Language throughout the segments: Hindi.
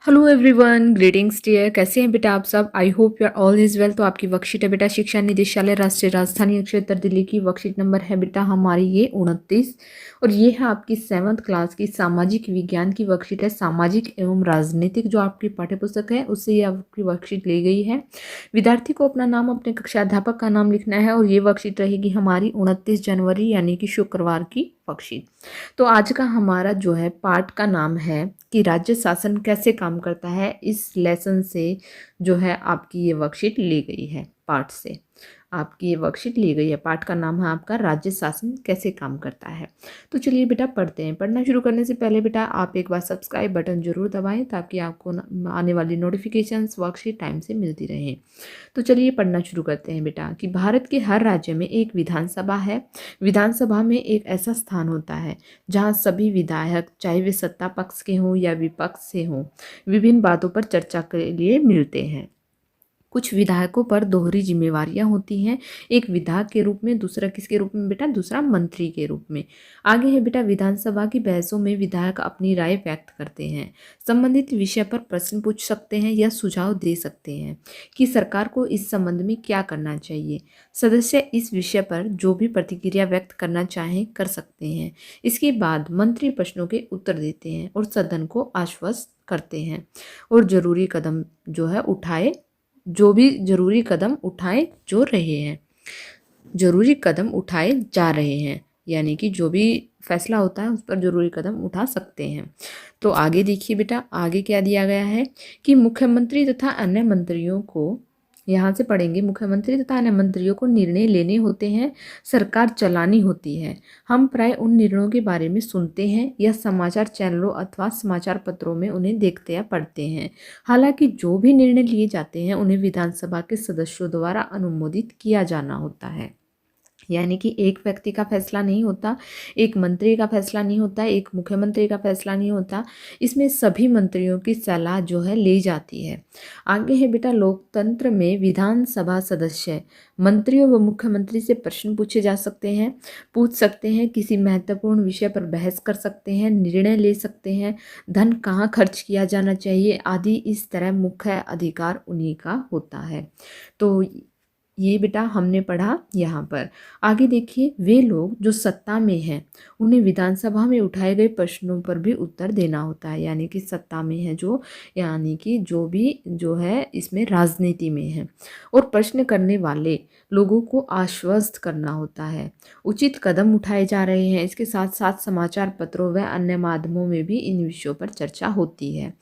Hello everyone, greetings dear. कैसे हैं बेटा आप सब? I hope you are all is well. तो आपकी वर्कशीट है बेटा शिक्षा निदेशालय राष्ट्रीय राजधानी क्षेत्र दिल्ली की। वर्कशीट नंबर है बेटा हमारी ये 29 और ये है आपकी 7th क्लास की सामाजिक विज्ञान की वर्कशीट है। सामाजिक एवं राजनीतिक जो आपकी पाठ्य पुस्तक है उससे ये आपकी वर्कशीट ली गई है। विद्यार्थी को अपना नाम, अपने कक्षा अध्यापक का नाम लिखना है और ये वर्कशीट रहेगी हमारी 29 जनवरी यानी कि शुक्रवार की वर्कशीट। तो आज का हमारा जो है पाठ का नाम है कि राज्य शासन कैसे काम करता है। इस लेसन से जो है आपकी ये वर्कशीट ली गई है। पाठ से आपकी ये वर्कशीट ली गई है। पाठ का नाम है आपका राज्य शासन कैसे काम करता है। तो चलिए बेटा पढ़ते हैं। पढ़ना शुरू करने से पहले बेटा आप एक बार सब्सक्राइब बटन जरूर दबाएं ताकि आपको आने वाली नोटिफिकेशंस वर्कशीट टाइम से मिलती रहे। तो चलिए पढ़ना शुरू करते हैं बेटा कि भारत के हर राज्य में एक विधानसभा है। विधानसभा में एक ऐसा स्थान होता है जहां सभी विधायक, चाहे वे सत्ता पक्ष के हों या विपक्ष से हों, विभिन्न बातों पर चर्चा के लिए मिलते हैं। कुछ विधायकों पर दोहरी जिम्मेवारियां होती हैं, एक विधायक के रूप में, दूसरा किसके रूप में बेटा? दूसरा मंत्री के रूप में। आगे है बेटा विधानसभा की बहसों में विधायक अपनी राय व्यक्त करते हैं, संबंधित विषय पर प्रश्न पूछ सकते हैं या सुझाव दे सकते हैं कि सरकार को इस संबंध में क्या करना चाहिए। सदस्य इस विषय पर जो भी प्रतिक्रिया व्यक्त करना चाहें कर सकते हैं। इसके बाद मंत्री प्रश्नों के उत्तर देते हैं और सदन को आश्वस्त करते हैं और जरूरी कदम जो है उठाए जो भी जरूरी कदम उठाए जो रहे हैं, जरूरी कदम उठाए जा रहे हैं, यानी कि जो भी फैसला होता है उस पर जरूरी कदम उठा सकते हैं। तो आगे देखिए बेटा, आगे क्या दिया गया है कि मुख्यमंत्री तथा अन्य मंत्रियों को, यहाँ से पढ़ेंगे, मुख्यमंत्री तथा अन्य मंत्रियों को निर्णय लेने होते हैं, सरकार चलानी होती है। हम प्राय उन निर्णयों के बारे में सुनते हैं या समाचार चैनलों अथवा समाचार पत्रों में उन्हें देखते या पढ़ते हैं। हालांकि जो भी निर्णय लिए जाते हैं उन्हें विधानसभा के सदस्यों द्वारा अनुमोदित किया जाना होता है। यानी कि एक व्यक्ति का फैसला नहीं होता, एक मंत्री का फैसला नहीं होता, एक मुख्यमंत्री का फैसला नहीं होता, इसमें सभी मंत्रियों की सलाह जो है ली जाती है। आगे है बेटा लोकतंत्र में विधानसभा सदस्य मंत्रियों व मुख्यमंत्री से प्रश्न पूछे जा सकते हैं, पूछ सकते हैं, किसी महत्वपूर्ण विषय पर बहस कर सकते हैं, निर्णय ले सकते हैं, धन कहाँ खर्च किया जाना चाहिए आदि। इस तरह मुख्य अधिकार उन्हीं का होता है। तो ये बेटा हमने पढ़ा यहाँ पर। आगे देखिए, वे लोग जो सत्ता में हैं उन्हें विधानसभा में उठाए गए प्रश्नों पर भी उत्तर देना होता है। यानी कि सत्ता में है जो, यानी कि जो भी जो है इसमें राजनीति में है, और प्रश्न करने वाले लोगों को आश्वस्त करना होता है। उचित कदम उठाए जा रहे हैं, इसके साथ साथ समाचार पत्रों व अन्य माध्यमों में भी इन विषयों पर चर्चा होती है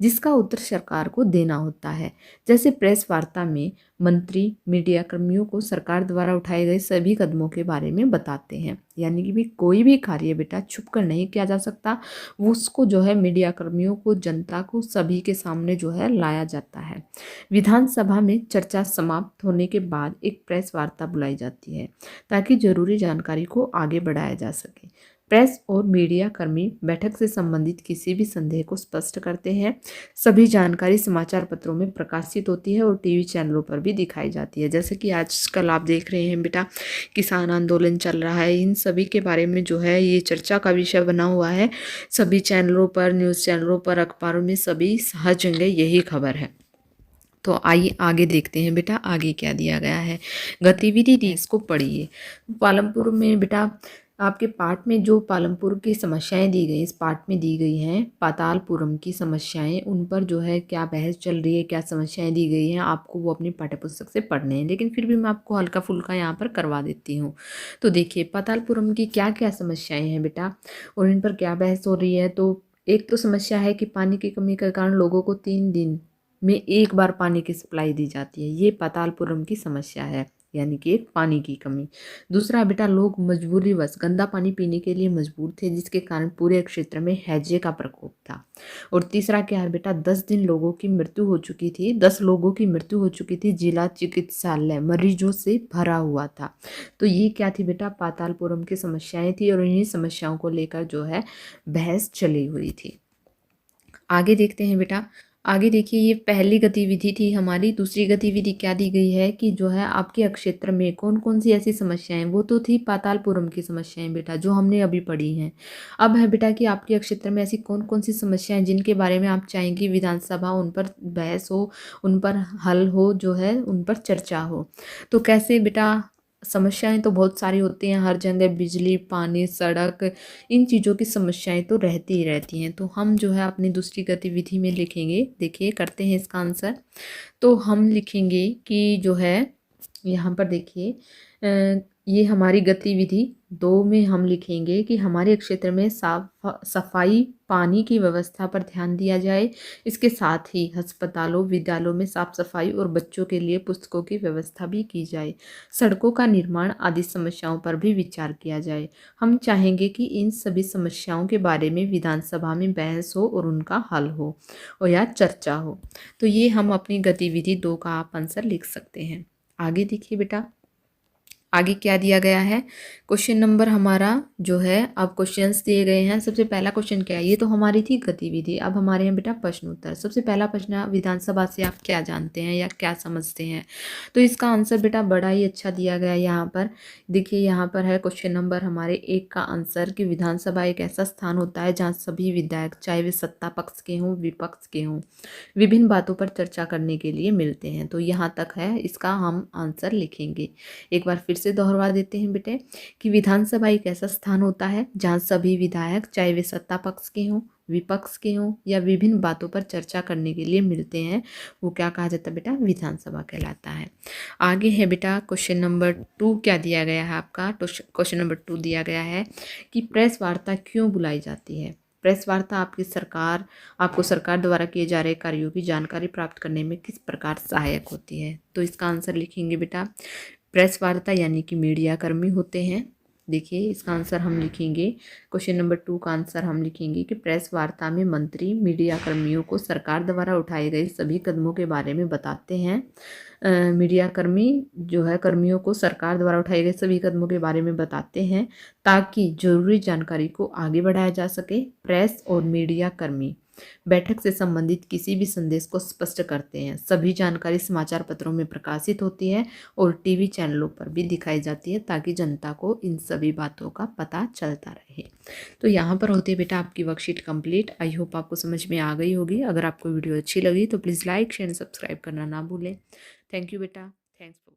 जिसका उत्तर सरकार को देना होता है। जैसे प्रेस वार्ता में मंत्री मीडिया कर्मियों को सरकार द्वारा उठाए गए सभी कदमों के बारे में बताते हैं। यानी कि भी कोई भी कार्य बेटा छुप कर नहीं किया जा सकता, वो उसको जो है मीडिया कर्मियों को, जनता को, सभी के सामने जो है लाया जाता है। विधानसभा में चर्चा समाप्त होने के बाद एक प्रेस वार्ता बुलाई जाती है ताकि जरूरी जानकारी को आगे बढ़ाया जा सके। प्रेस और मीडिया कर्मी बैठक से संबंधित किसी भी संदेह को स्पष्ट करते हैं। सभी जानकारी समाचार पत्रों में प्रकाशित होती है और टीवी चैनलों पर भी दिखाई जाती है। जैसे कि आजकल आप देख रहे हैं बेटा, किसान आंदोलन चल रहा है, इन सभी के बारे में जो है ये चर्चा का विषय बना हुआ है। सभी चैनलों पर, न्यूज़ चैनलों पर, अखबारों में, सभी हर जगह यही खबर है। तो आइए आगे देखते हैं बेटा, आगे क्या दिया गया है। गतिविधि दी, इसको पढ़िए। पालमपुर में बेटा आपके पाठ में जो पालमपुर की समस्याएं दी गई, इस पाठ में दी गई हैं पातालपुरम की समस्याएं, उन पर जो है क्या बहस चल रही है, क्या समस्याएं दी गई हैं, आपको वो अपनी पाठ्यपुस्तक से पढ़ने हैं। लेकिन फिर भी मैं आपको हल्का फुल्का यहाँ पर करवा देती हूँ। तो देखिए पातालपुरम की क्या क्या समस्याएं हैं बेटा और इन पर क्या बहस हो रही है। तो एक तो समस्या है कि पानी की कमी के कारण लोगों को 3 दिन में एक बार पानी की सप्लाई दी जाती है। ये पातालपुरम की समस्या है, यानी कि एक पानी की कमी। दूसरा बेटा, लोग मजबूरीवश गंदा पानी पीने के लिए मजबूर थे जिसके कारण पूरे क्षेत्र में हैजे का प्रकोप था। और तीसरा क्या है बेटा, 10 दिन लोगों की मृत्यु हो चुकी थी, 10 लोगों की मृत्यु हो चुकी थी, जिला चिकित्सालय मरीजों से भरा हुआ था। तो ये क्या थी बेटा, पातालपुरम की समस्याएं थी और इन्हीं समस्याओं को लेकर जो है बहस चली हुई थी। आगे देखते हैं बेटा, आगे देखिए, ये पहली गतिविधि थी हमारी। दूसरी गतिविधि क्या दी गई है कि जो है आपके क्षेत्र में कौन-कौन सी ऐसी समस्याएँ, वो तो थी पातालपुरम की समस्याएँ बेटा, जो हमने अभी पढ़ी हैं। अब है बेटा कि आपके क्षेत्र में ऐसी कौन-कौन सी समस्याएँ जिनके बारे में आप चाहेंगी विधानसभा उन पर बहस हो, उन पर हल हो, जो है उन पर चर्चा हो। तो कैसे बेटा, समस्याएँ तो बहुत सारी होती हैं हर जगह, बिजली, पानी, सड़क, इन चीज़ों की समस्याएँ तो रहती ही रहती हैं। तो हम जो है अपनी दूसरी गतिविधि में लिखेंगे, देखिए करते हैं इसका आंसर। तो हम लिखेंगे कि जो है यहाँ पर देखिए ये हमारी गतिविधि 2 में हम लिखेंगे कि हमारे क्षेत्र में सफाई, पानी की व्यवस्था पर ध्यान दिया जाए। इसके साथ ही अस्पतालों, विद्यालयों में साफ-सफाई और बच्चों के लिए पुस्तकों की व्यवस्था भी की जाए। सड़कों का निर्माण आदि समस्याओं पर भी विचार किया जाए। हम चाहेंगे कि इन सभी समस्याओं के बारे में विधानसभा में बहस हो और उनका हल हो और या चर्चा हो। तो ये हम अपनी गतिविधि 2 का आप आंसर लिख सकते हैं। आगे देखिए बेटा, आगे क्या दिया गया है। क्वेश्चन नंबर हमारा जो है, अब क्वेश्चंस दिए गए हैं। सबसे पहला क्वेश्चन क्या है, ये तो हमारी थी गतिविधि। अब हमारे यहाँ बेटा प्रश्न उत्तर। सबसे पहला प्रश्न, विधानसभा से आप क्या जानते हैं या क्या समझते हैं। तो इसका आंसर बेटा बड़ा ही अच्छा दिया गया है यहाँ पर। देखिए यहाँ पर है क्वेश्चन नंबर हमारे 1 का आंसर कि विधानसभा एक ऐसा स्थान होता है जहाँ सभी विधायक, चाहे वे सत्ता पक्ष के हों विपक्ष के हों, विभिन्न बातों पर चर्चा करने के लिए मिलते हैं। तो यहाँ तक है, इसका हम आंसर लिखेंगे। एक बार फिर से दोहरा देते हैं बेटे कि विधानसभा एक ऐसा स्थान होता है जहाँ सभी विधायक, चाहे वे सत्ता पक्ष के हों विपक्ष के हों या विभिन्न बातों पर चर्चा करने के लिए मिलते हैं, वो क्या कहा जाता है बेटा, विधानसभा कहलाता है। आगे है बेटा क्वेश्चन नंबर 2, क्या दिया गया है आपका। क्वेश्चन नंबर 2 दिया गया है कि प्रेस वार्ता क्यों बुलाई जाती है। प्रेस वार्ता आपको सरकार द्वारा किए जा रहे कार्यों की जानकारी प्राप्त करने में किस प्रकार सहायक होती है। तो इसका आंसर लिखेंगे बेटा, प्रेस वार्ता यानी कि मीडिया कर्मी होते हैं। देखिए इसका आंसर हम लिखेंगे, क्वेश्चन नंबर 2 का आंसर हम लिखेंगे कि प्रेस वार्ता में मंत्री मीडिया कर्मियों को सरकार द्वारा उठाए गए सभी कदमों के बारे में बताते हैं। मीडिया कर्मी जो है, कर्मियों को सरकार द्वारा उठाए गए सभी कदमों के बारे में बताते हैं ताकि जरूरी जानकारी को आगे बढ़ाया जा सके। प्रेस और मीडिया कर्मी बैठक से संबंधित किसी भी संदेश को स्पष्ट करते हैं। सभी जानकारी समाचार पत्रों में प्रकाशित होती है और टीवी चैनलों पर भी दिखाई जाती है ताकि जनता को इन सभी बातों का पता चलता रहे। तो यहाँ पर होती है बेटा आपकी वर्कशीट कंप्लीट। आई होप आपको समझ में आ गई होगी। अगर आपको वीडियो अच्छी लगी तो प्लीज़ लाइक शेयर सब्सक्राइब करना ना भूलें। थैंक यू बेटा। Thanks for